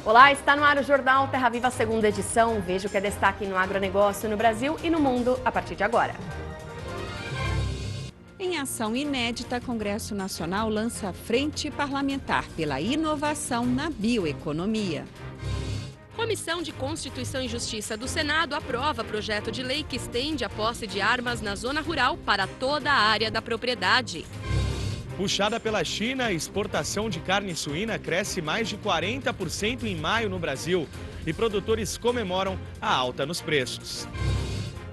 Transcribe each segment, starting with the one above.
Olá, está no ar o Jornal Terra Viva, segunda edição. Veja o que é destaque no agronegócio no Brasil e no mundo a partir de agora. Em ação inédita, Congresso Nacional lança Frente Parlamentar pela Inovação na Bioeconomia. Comissão de Constituição e Justiça do Senado aprova projeto de lei que estende a posse de armas na zona rural para toda a área da propriedade. Puxada pela China, a exportação de carne suína cresce mais de 40% em maio no Brasil e produtores comemoram a alta nos preços.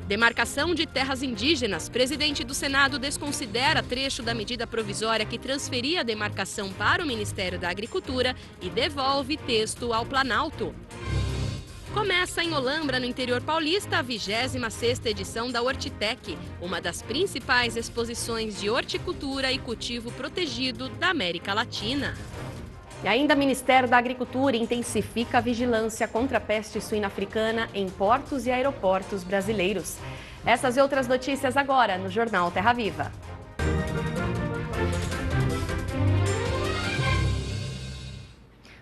Demarcação de terras indígenas. Presidente do Senado desconsidera trecho da medida provisória que transferia a demarcação para o Ministério da Agricultura e devolve texto ao Planalto. Começa em Olambra, no interior paulista, a 26ª edição da Hortitec, uma das principais exposições de horticultura e cultivo protegido da América Latina. E ainda o Ministério da Agricultura intensifica a vigilância contra a peste suína africana em portos e aeroportos brasileiros. Essas e outras notícias agora no Jornal Terra Viva.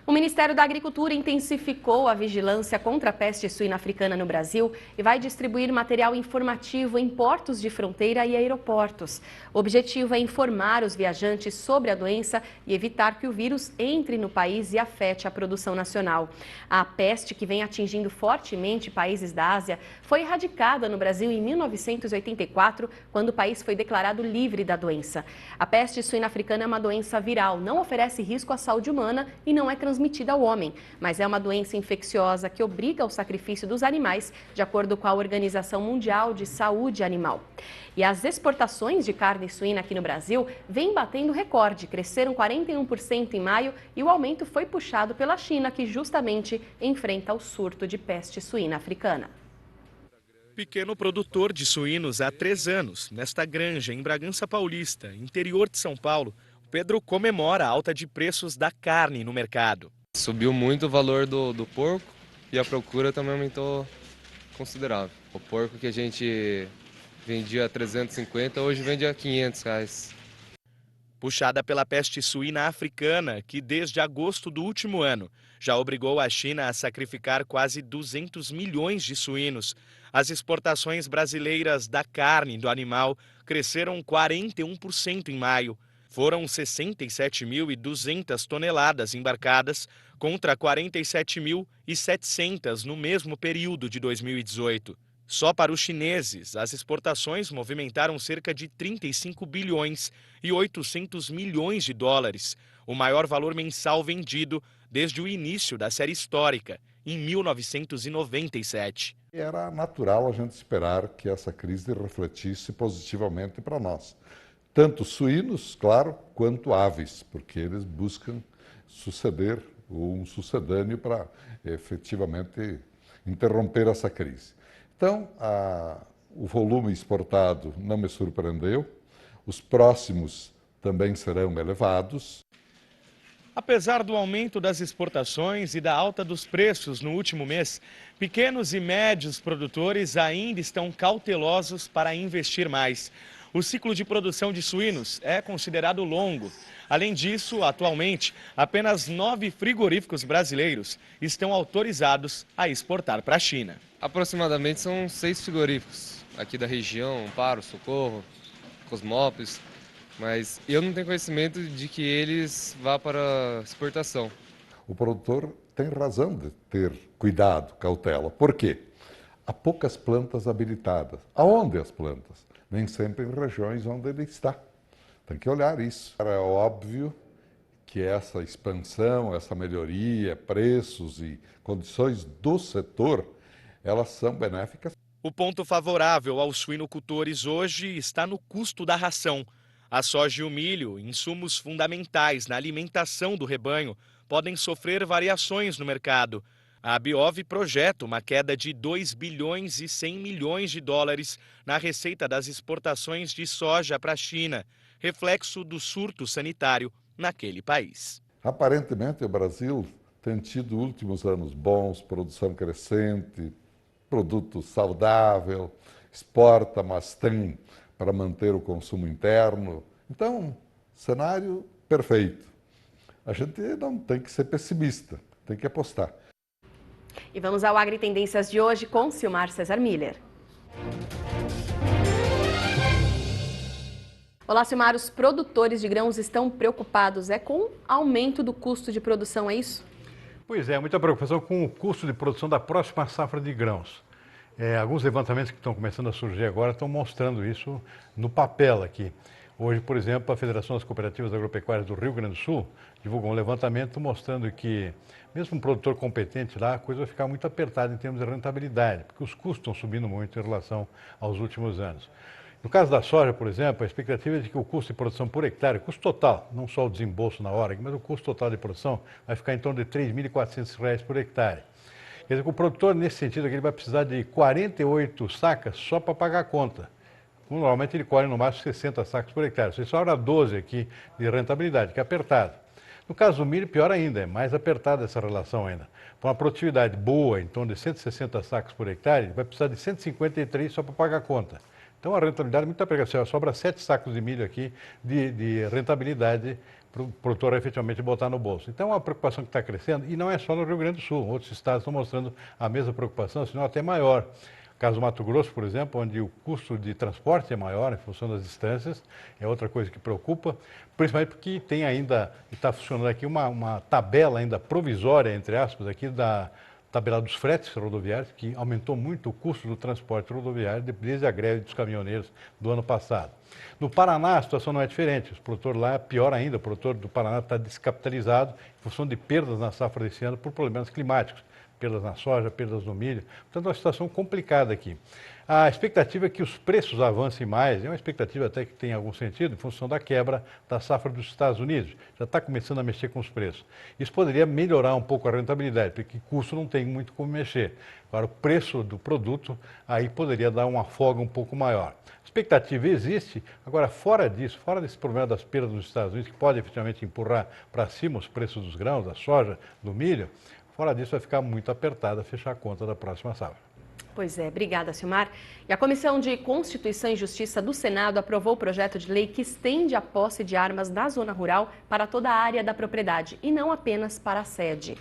O Ministério da Agricultura intensificou a vigilância contra a peste suína africana no Brasil e vai distribuir material informativo em portos de fronteira e aeroportos. O objetivo é informar os viajantes sobre a doença e evitar que o vírus entre no país e afete a produção nacional. A peste, que vem atingindo fortemente países da Ásia, foi erradicada no Brasil em 1984, quando o país foi declarado livre da doença. A peste suína africana é uma doença viral, não oferece risco à saúde humana e não é transmitida ao homem, mas é uma doença infecciosa que obriga ao sacrifício dos animais, de acordo com a Organização Mundial de Saúde Animal. E as exportações de carne suína aqui no Brasil vêm batendo recorde, cresceram 41% em maio e o aumento foi puxado pela China, que justamente enfrenta o surto de peste suína africana. Pequeno produtor de suínos há 3 anos, nesta granja em Bragança Paulista, interior de São Paulo, Pedro comemora a alta de preços da carne no mercado. Subiu muito o valor do porco e a procura também aumentou considerável. O porco que a gente vendia a 350, hoje vende a R$500. Puxada pela peste suína africana, que desde agosto do último ano já obrigou a China a sacrificar quase 200 milhões de suínos, as exportações brasileiras da carne do animal cresceram 41% em maio. Foram 67.200 toneladas embarcadas contra 47.700 no mesmo período de 2018. Só para os chineses, as exportações movimentaram cerca de 35 bilhões e 800 milhões de dólares, o maior valor mensal vendido desde o início da série histórica, em 1997. Era natural a gente esperar que essa crise refletisse positivamente para nós. Tanto suínos, claro, quanto aves, porque eles buscam suceder ou um sucedâneo para efetivamente interromper essa crise. Então, o volume exportado não me surpreendeu, os próximos também serão elevados. Apesar do aumento das exportações e da alta dos preços no último mês, pequenos e médios produtores ainda estão cautelosos para investir mais. O ciclo de produção de suínos é considerado longo. Além disso, atualmente, apenas 9 frigoríficos brasileiros estão autorizados a exportar para a China. Aproximadamente são 6 frigoríficos aqui da região, Amparo, Socorro, Cosmópolis, mas eu não tenho conhecimento de que eles vá para exportação. O produtor tem razão de ter cuidado, cautela. Por quê? Há poucas plantas habilitadas. Aonde as plantas? Nem sempre em regiões onde ele está. Tem que olhar isso. É óbvio que essa expansão, essa melhoria, preços e condições do setor, elas são benéficas. O ponto favorável aos suinocultores hoje está no custo da ração. A soja e o milho, insumos fundamentais na alimentação do rebanho, podem sofrer variações no mercado. A Biov projeta uma queda de 2 bilhões e 100 milhões de dólares na receita das exportações de soja para a China, reflexo do surto sanitário naquele país. Aparentemente, o Brasil tem tido últimos anos bons, produção crescente, produto saudável, exporta, mas tem para manter o consumo interno. Então, cenário perfeito. A gente não tem que ser pessimista. tem que apostar. E vamos ao Agritendências de hoje com Silmar Cesar Miller. Olá, Silmar. Os produtores de grãos estão preocupados com o aumento do custo de produção, é isso? Pois é, muita preocupação com o custo de produção da próxima safra de grãos. Alguns levantamentos que estão começando a surgir agora estão mostrando isso no papel aqui. Hoje, por exemplo, a Federação das Cooperativas Agropecuárias do Rio Grande do Sul divulgou um levantamento mostrando que, mesmo um produtor competente lá, a coisa vai ficar muito apertada em termos de rentabilidade, porque os custos estão subindo muito em relação aos últimos anos. No caso da soja, por exemplo, a expectativa é de que o custo de produção por hectare, o custo total, não só o desembolso na hora, mas o custo total de produção vai ficar em torno de R$ 3.400 por hectare. Quer dizer que o produtor, nesse sentido, ele vai precisar de 48 sacas só para pagar a conta. Normalmente ele colhe no máximo 60 sacas por hectare. Você sobra 12 aqui de rentabilidade, que é apertado. No caso do milho, pior ainda, é mais apertada essa relação ainda. Com uma produtividade boa, em torno de 160 sacas por hectare, vai precisar de 153 só para pagar a conta. Então a rentabilidade é muito apertada. Sobra 7 sacos de milho aqui de rentabilidade para o produtor efetivamente botar no bolso. Então é uma preocupação que está crescendo, e não é só no Rio Grande do Sul. Outros estados estão mostrando a mesma preocupação, senão até maior. No caso do Mato Grosso, por exemplo, onde o custo de transporte é maior em função das distâncias, é outra coisa que preocupa, principalmente porque tem ainda, está funcionando aqui uma tabela ainda provisória, entre aspas, aqui da tabela dos fretes rodoviários, que aumentou muito o custo do transporte rodoviário desde a greve dos caminhoneiros do ano passado. No Paraná, a situação não é diferente. O produtor lá é pior ainda. O produtor do Paraná está descapitalizado em função de perdas na safra desse ano por problemas climáticos. Perdas na soja, perdas no milho. Portanto, é uma situação complicada aqui. A expectativa é que os preços avancem mais, é uma expectativa até que tem algum sentido, em função da quebra da safra dos Estados Unidos. Já está começando a mexer com os preços. Isso poderia melhorar um pouco a rentabilidade, porque custo não tem muito como mexer. Agora, o preço do produto, aí poderia dar uma folga um pouco maior. A expectativa existe, agora fora disso, fora desse problema das perdas nos Estados Unidos, que pode efetivamente empurrar para cima os preços dos grãos, da soja, do milho, fora disso vai ficar muito apertada fechar a conta da próxima safra. Pois é, obrigada, Silmar. E a Comissão de Constituição e Justiça do Senado aprovou o projeto de lei que estende a posse de armas na zona rural para toda a área da propriedade e não apenas para a sede.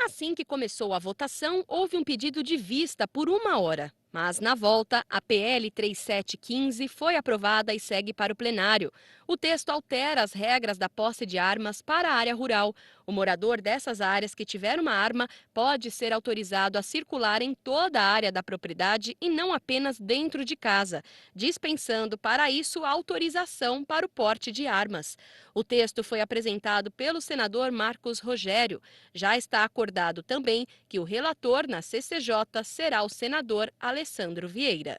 Assim que começou a votação, houve um pedido de vista por 1 hora. Mas, na volta, a PL 3715 foi aprovada e segue para o plenário. O texto altera as regras da posse de armas para a área rural. O morador dessas áreas que tiver uma arma pode ser autorizado a circular em toda a área da propriedade e não apenas dentro de casa, dispensando para isso a autorização para o porte de armas. O texto foi apresentado pelo senador Marcos Rogério. Já está acordado também que o relator na CCJ será o senador Alessandro Vieira.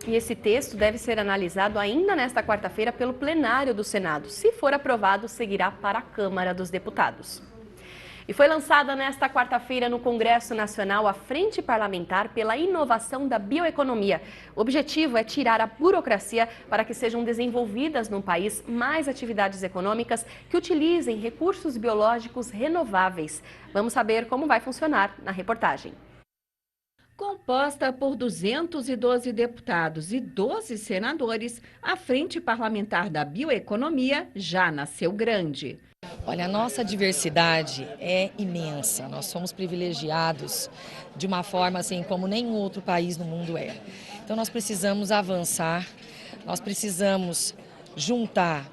E esse texto deve ser analisado ainda nesta quarta-feira pelo plenário do Senado. Se for aprovado, seguirá para a Câmara dos Deputados. E foi lançada nesta quarta-feira no Congresso Nacional a Frente Parlamentar pela Inovação da Bioeconomia. O objetivo é tirar a burocracia para que sejam desenvolvidas no país mais atividades econômicas que utilizem recursos biológicos renováveis. Vamos saber como vai funcionar na reportagem. Composta por 212 deputados e 12 senadores, a Frente Parlamentar da Bioeconomia já nasceu grande. Olha, a nossa diversidade é imensa, nós somos privilegiados de uma forma assim como nenhum outro país no mundo é. Então nós precisamos avançar, nós precisamos juntar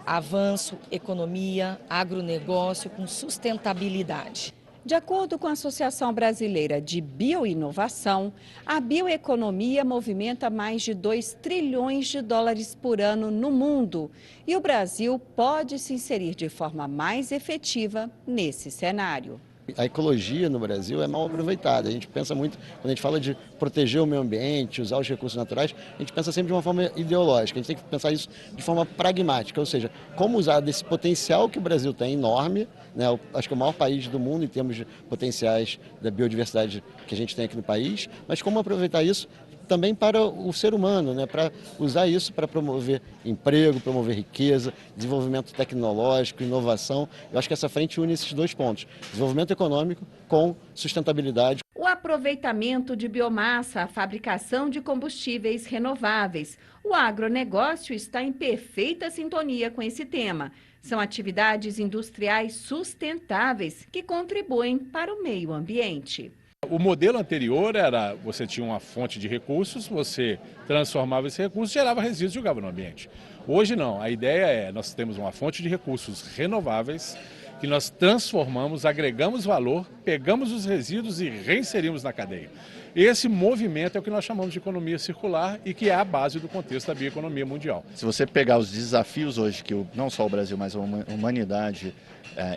avanço, economia, agronegócio com sustentabilidade. De acordo com a Associação Brasileira de Bioinovação, a bioeconomia movimenta mais de 2 trilhões de dólares por ano no mundo e o Brasil pode se inserir de forma mais efetiva nesse cenário. A ecologia no Brasil é mal aproveitada. A gente pensa muito, quando a gente fala de proteger o meio ambiente, usar os recursos naturais, a gente pensa sempre de uma forma ideológica. A gente tem que pensar isso de forma pragmática, ou seja, como usar desse potencial que o Brasil tem enorme, né? Acho que é o maior país do mundo em termos de potenciais da biodiversidade que a gente tem aqui no país, mas como aproveitar isso também para o ser humano, né? Para usar isso para promover emprego, promover riqueza, desenvolvimento tecnológico, inovação. Eu acho que essa frente une esses 2 pontos, desenvolvimento econômico com sustentabilidade. O aproveitamento de biomassa, a fabricação de combustíveis renováveis. O agronegócio está em perfeita sintonia com esse tema. São atividades industriais sustentáveis que contribuem para o meio ambiente. O modelo anterior era, você tinha uma fonte de recursos, você transformava esse recurso, gerava resíduos e jogava no ambiente. Hoje não, a ideia é, nós temos uma fonte de recursos renováveis, que nós transformamos, agregamos valor, pegamos os resíduos e reinserimos na cadeia. Esse movimento é o que nós chamamos de economia circular e que é a base do contexto da bioeconomia mundial. Se você pegar os desafios hoje que não só o Brasil, mas a humanidade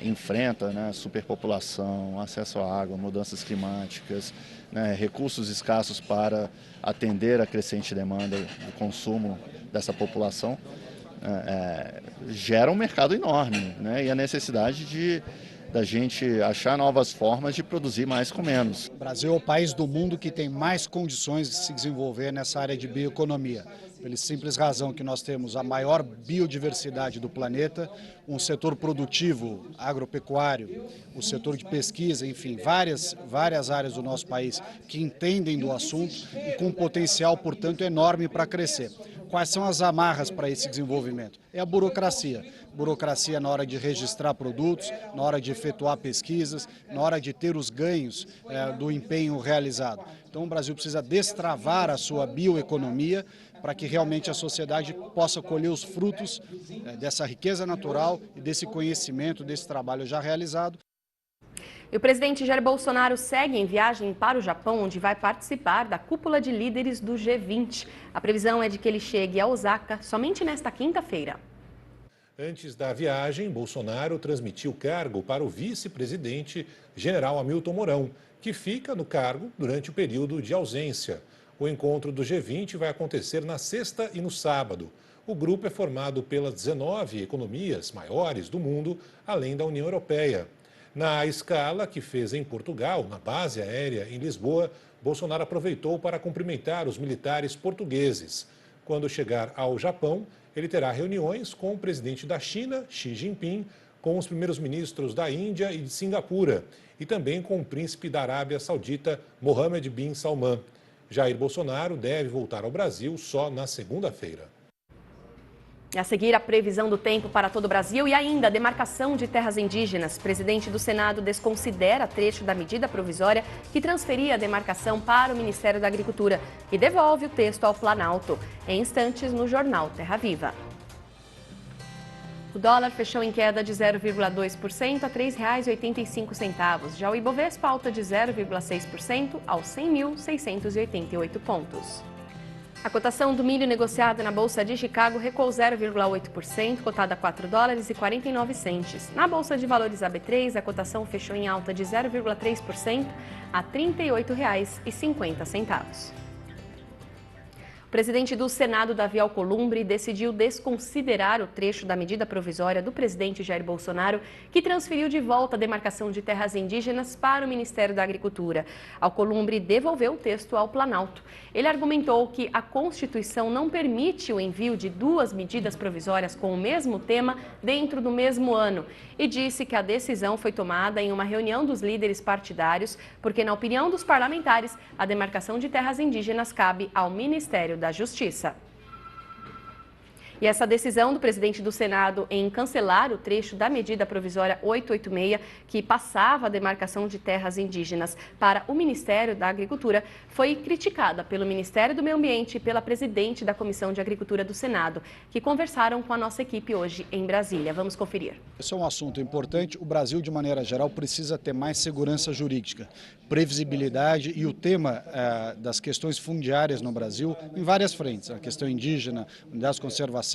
enfrenta, né, superpopulação, acesso à água, mudanças climáticas, né, recursos escassos para atender a crescente demanda do consumo dessa população, gera um mercado enorme, né, e a necessidade da gente achar novas formas de produzir mais com menos. O Brasil é o país do mundo que tem mais condições de se desenvolver nessa área de bioeconomia. Pela simples razão que nós temos a maior biodiversidade do planeta, um setor produtivo, agropecuário, o setor de pesquisa, enfim, várias áreas do nosso país que entendem do assunto e com um potencial, portanto, enorme para crescer. Quais são as amarras para esse desenvolvimento? É a burocracia. Burocracia na hora de registrar produtos, na hora de efetuar pesquisas, na hora de ter os ganhos do empenho realizado. Então o Brasil precisa destravar a sua bioeconomia para que realmente a sociedade possa colher os frutos dessa riqueza natural e desse conhecimento, desse trabalho já realizado. E o presidente Jair Bolsonaro segue em viagem para o Japão, onde vai participar da cúpula de líderes do G20. A previsão é de que ele chegue a Osaka somente nesta quinta-feira. Antes da viagem, Bolsonaro transmitiu o cargo para o vice-presidente, general Hamilton Mourão, que fica no cargo durante o período de ausência. O encontro do G20 vai acontecer na sexta e no sábado. O grupo é formado pelas 19 economias maiores do mundo, além da União Europeia. Na escala que fez em Portugal, na base aérea em Lisboa, Bolsonaro aproveitou para cumprimentar os militares portugueses. Quando chegar ao Japão, ele terá reuniões com o presidente da China, Xi Jinping, com os primeiros ministros da Índia e de Singapura, e também com o príncipe da Arábia Saudita, Mohammed bin Salman. Jair Bolsonaro deve voltar ao Brasil só na segunda-feira. E a seguir, a previsão do tempo para todo o Brasil e ainda a demarcação de terras indígenas. Presidente do Senado desconsidera trecho da medida provisória que transferia a demarcação para o Ministério da Agricultura e devolve o texto ao Planalto. Em instantes, no jornal Terra Viva. O dólar fechou em queda de 0,2% a R$ 3,85. Já o Ibovespa alta de 0,6% aos 100.688 pontos. A cotação do milho negociado na Bolsa de Chicago recuou 0,8%, cotada a $4,49. Na Bolsa de Valores AB3, a cotação fechou em alta de 0,3% a R$ 38,50. O presidente do Senado, Davi Alcolumbre, decidiu desconsiderar o trecho da medida provisória do presidente Jair Bolsonaro, que transferiu de volta a demarcação de terras indígenas para o Ministério da Agricultura. Alcolumbre devolveu o texto ao Planalto. Ele argumentou que a Constituição não permite o envio de duas medidas provisórias com o mesmo tema dentro do mesmo ano e disse que a decisão foi tomada em uma reunião dos líderes partidários, porque, na opinião dos parlamentares, a demarcação de terras indígenas cabe ao Ministério da Justiça. E essa decisão do presidente do Senado em cancelar o trecho da medida provisória 886, que passava a demarcação de terras indígenas para o Ministério da Agricultura, foi criticada pelo Ministério do Meio Ambiente e pela presidente da Comissão de Agricultura do Senado, que conversaram com a nossa equipe hoje em Brasília. Vamos conferir. Esse é um assunto importante. O Brasil, de maneira geral, precisa ter mais segurança jurídica, previsibilidade e o tema das questões fundiárias no Brasil em várias frentes. A questão indígena, unidades de conservação,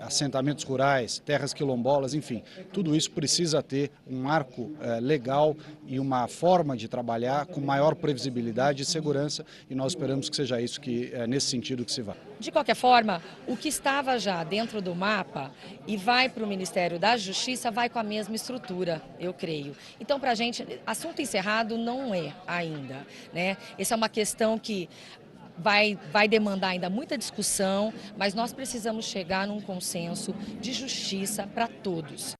assentamentos rurais, terras quilombolas, enfim, tudo isso precisa ter um marco legal e uma forma de trabalhar com maior previsibilidade e segurança, e nós esperamos que seja isso, que é nesse sentido que se vá. De qualquer forma, o que estava já dentro do mapa e vai para o Ministério da Justiça vai com a mesma estrutura, eu creio. Então, para a gente, assunto encerrado não é ainda, né? Essa é uma questão que vai demandar ainda muita discussão, mas nós precisamos chegar num consenso de justiça para todos.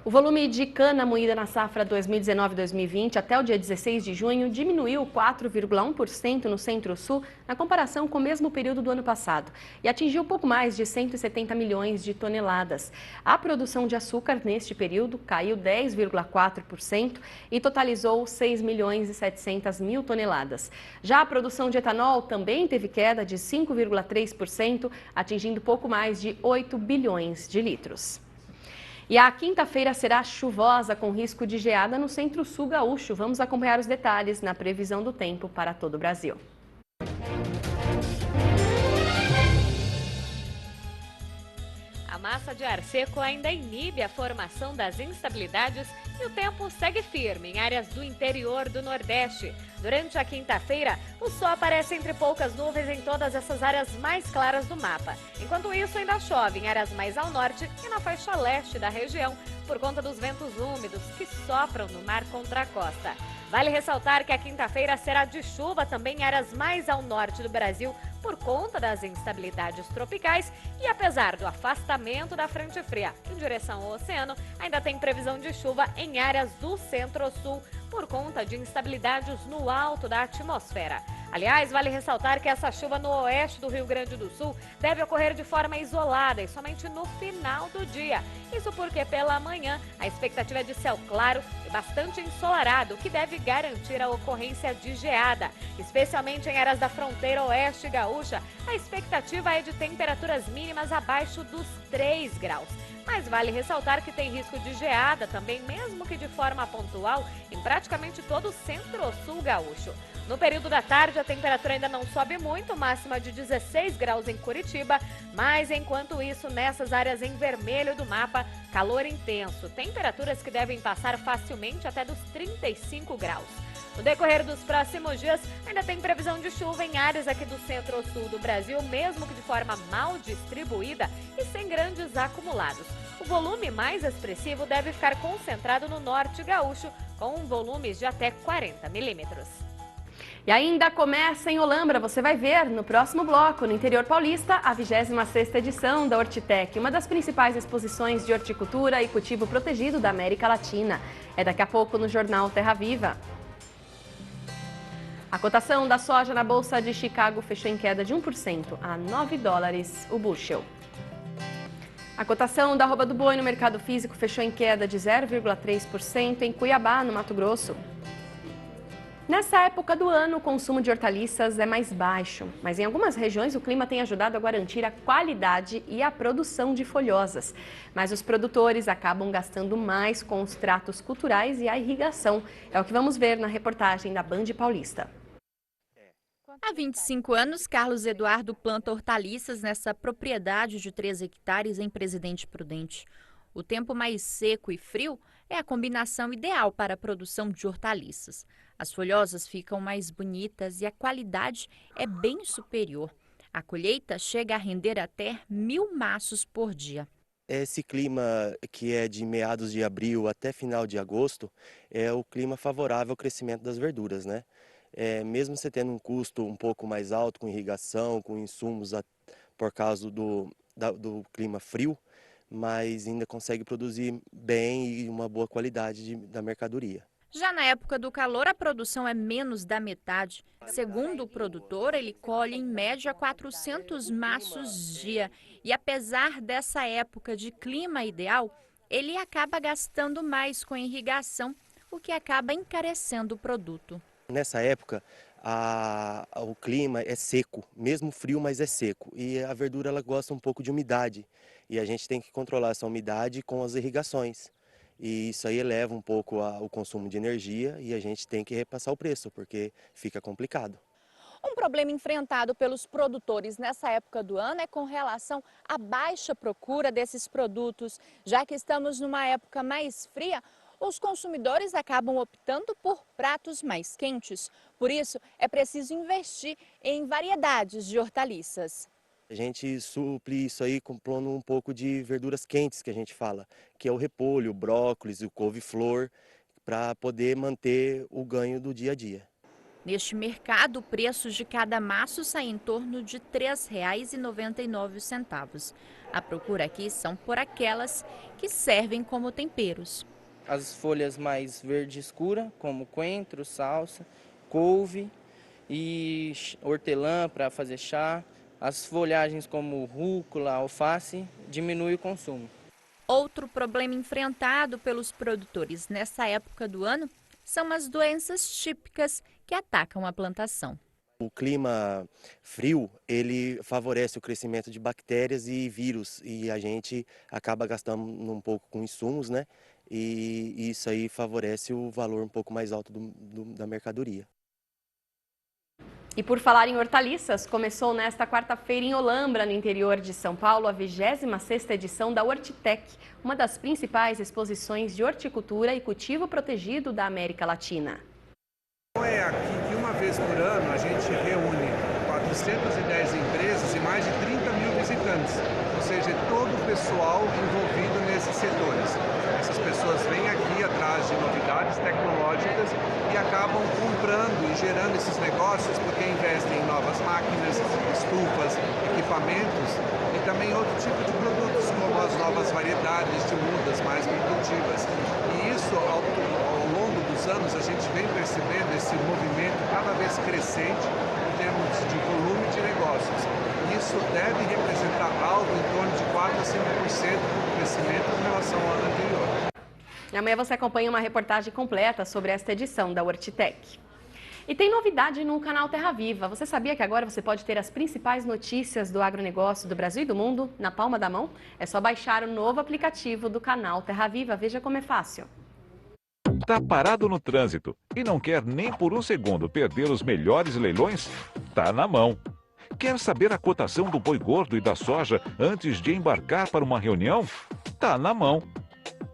O volume de cana moída na safra 2019-2020 até o dia 16 de junho diminuiu 4,1% no Centro-Sul na comparação com o mesmo período do ano passado e atingiu pouco mais de 170 milhões de toneladas. A produção de açúcar neste período caiu 10,4% e totalizou 6 milhões e 700 mil toneladas. Já a produção de etanol também teve queda de 5,3%, atingindo pouco mais de 8 bilhões de litros. E a quinta-feira será chuvosa, com risco de geada no Centro-Sul gaúcho. Vamos acompanhar os detalhes na previsão do tempo para todo o Brasil. A massa de ar seco ainda inibe a formação das instabilidades e o tempo segue firme em áreas do interior do Nordeste. Durante a quinta-feira, o sol aparece entre poucas nuvens em todas essas áreas mais claras do mapa. Enquanto isso, ainda chove em áreas mais ao norte e na faixa leste da região, por conta dos ventos úmidos que sopram no mar contra a costa. Vale ressaltar que a quinta-feira será de chuva também em áreas mais ao norte do Brasil, por conta das instabilidades tropicais e apesar do afastamento da frente fria em direção ao oceano, ainda tem previsão de chuva em áreas do centro-sul por conta de instabilidades no alto da atmosfera. Aliás, vale ressaltar que essa chuva no oeste do Rio Grande do Sul deve ocorrer de forma isolada e somente no final do dia. Isso porque pela manhã a expectativa é de céu claro e bastante ensolarado, o que deve garantir a ocorrência de geada. Especialmente em áreas da fronteira oeste gaúcha, a expectativa é de temperaturas mínimas abaixo dos 3 graus. Mas vale ressaltar que tem risco de geada também, mesmo que de forma pontual, em praticamente todo o centro-sul gaúcho. No período da tarde, a temperatura ainda não sobe muito, máxima de 16 graus em Curitiba, mas enquanto isso, nessas áreas em vermelho do mapa, calor intenso, temperaturas que devem passar facilmente até dos 35 graus. No decorrer dos próximos dias, ainda tem previsão de chuva em áreas aqui do centro-sul do Brasil, mesmo que de forma mal distribuída e sem grandes acumulados. O volume mais expressivo deve ficar concentrado no norte gaúcho, com volumes de até 40 milímetros. E ainda começa em Olambra, você vai ver no próximo bloco, no interior paulista, a 26ª edição da Hortitec, uma das principais exposições de horticultura e cultivo protegido da América Latina. É daqui a pouco no Jornal Terra Viva. A cotação da soja na Bolsa de Chicago fechou em queda de 1% a 9 dólares o bushel. A cotação da arroba do boi no mercado físico fechou em queda de 0,3% em Cuiabá, no Mato Grosso. Nessa época do ano, o consumo de hortaliças é mais baixo, mas em algumas regiões o clima tem ajudado a garantir a qualidade e a produção de folhosas. Mas os produtores acabam gastando mais com os tratos culturais e a irrigação. É o que vamos ver na reportagem da Band Paulista. Há 25 anos, Carlos Eduardo planta hortaliças nessa propriedade de 3 hectares em Presidente Prudente. O tempo mais seco e frio é a combinação ideal para a produção de hortaliças. As folhosas ficam mais bonitas e a qualidade é bem superior. A colheita chega a render até 1.000 maços por dia. Esse clima que é de meados de abril até final de agosto é o clima favorável ao crescimento das verduras, né? Mesmo você tendo um custo um pouco mais alto com irrigação, com insumos por causa do clima frio, mas ainda consegue produzir bem e uma boa qualidade da mercadoria. Já na época do calor, a produção é menos da metade. Segundo o produtor, ele colhe em média 400 maços dia. E apesar dessa época de clima ideal, ele acaba gastando mais com irrigação, o que acaba encarecendo o produto. Nessa época, o clima é seco, mesmo frio, mas é seco. E a verdura ela gosta um pouco de umidade. E a gente tem que controlar essa umidade com as irrigações. E isso aí eleva um pouco o consumo de energia e a gente tem que repassar o preço, porque fica complicado. Um problema enfrentado pelos produtores nessa época do ano é com relação à baixa procura desses produtos. Já que estamos numa época mais fria, os consumidores acabam optando por pratos mais quentes. Por isso, é preciso investir em variedades de hortaliças. A gente supre isso aí comprando um pouco de verduras quentes, que a gente fala, que é o repolho, o brócolis e o couve-flor, para poder manter o ganho do dia a dia. Neste mercado, o preço de cada maço sai em torno de R$ 3,99. A procura aqui são por aquelas que servem como temperos. As folhas mais verde escura, como coentro, salsa, couve e hortelã para fazer chá. As folhagens como rúcula, alface, diminui o consumo. Outro problema enfrentado pelos produtores nessa época do ano são as doenças típicas que atacam a plantação. O clima frio, ele favorece o crescimento de bactérias e vírus e a gente acaba gastando um pouco com insumos, né? E isso aí favorece o valor um pouco mais alto da mercadoria. E por falar em hortaliças, começou nesta quarta-feira em Olambra, no interior de São Paulo, a 26ª edição da Hortitec, uma das principais exposições de horticultura e cultivo protegido da América Latina. É aqui que uma vez por ano a gente reúne 410 empresas e mais de 30 mil visitantes, ou seja, todo o pessoal envolvido nesses setores. Essas pessoas vêm aqui atrás de novidades tecnológicas e acabam comprando e gerando esses negócios porque investem em novas máquinas, estufas, equipamentos e também outro tipo de produtos, como as novas variedades de mudas mais produtivas. E isso, ao longo dos anos, a gente vem percebendo esse movimento cada vez crescente em termos de volume de negócios. Isso deve representar algo em torno de 4 a 5% do crescimento em relação ao ano anterior. E amanhã você acompanha uma reportagem completa sobre esta edição da Hortitec. E tem novidade no canal Terra Viva. Você sabia que agora você pode ter as principais notícias do agronegócio do Brasil e do mundo na palma da mão? É só baixar o novo aplicativo do canal Terra Viva. Veja como é fácil. Tá parado no trânsito e não quer nem por um segundo perder os melhores leilões? Tá na mão. Quer saber a cotação do boi gordo e da soja antes de embarcar para uma reunião? Tá na mão.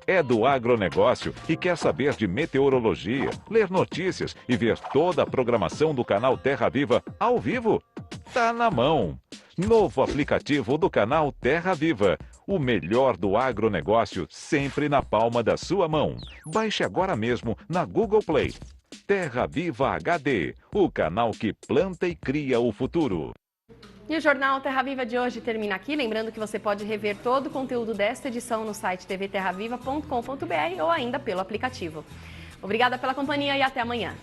É do agronegócio e quer saber de meteorologia, ler notícias e ver toda a programação do canal Terra Viva ao vivo? Tá na mão. Novo aplicativo do canal Terra Viva. O melhor do agronegócio sempre na palma da sua mão. Baixe agora mesmo na Google Play. Terra Viva HD, o canal que planta e cria o futuro. E o Jornal Terra Viva de hoje termina aqui. Lembrando que você pode rever todo o conteúdo desta edição no site tvterraviva.com.br ou ainda pelo aplicativo. Obrigada pela companhia e até amanhã.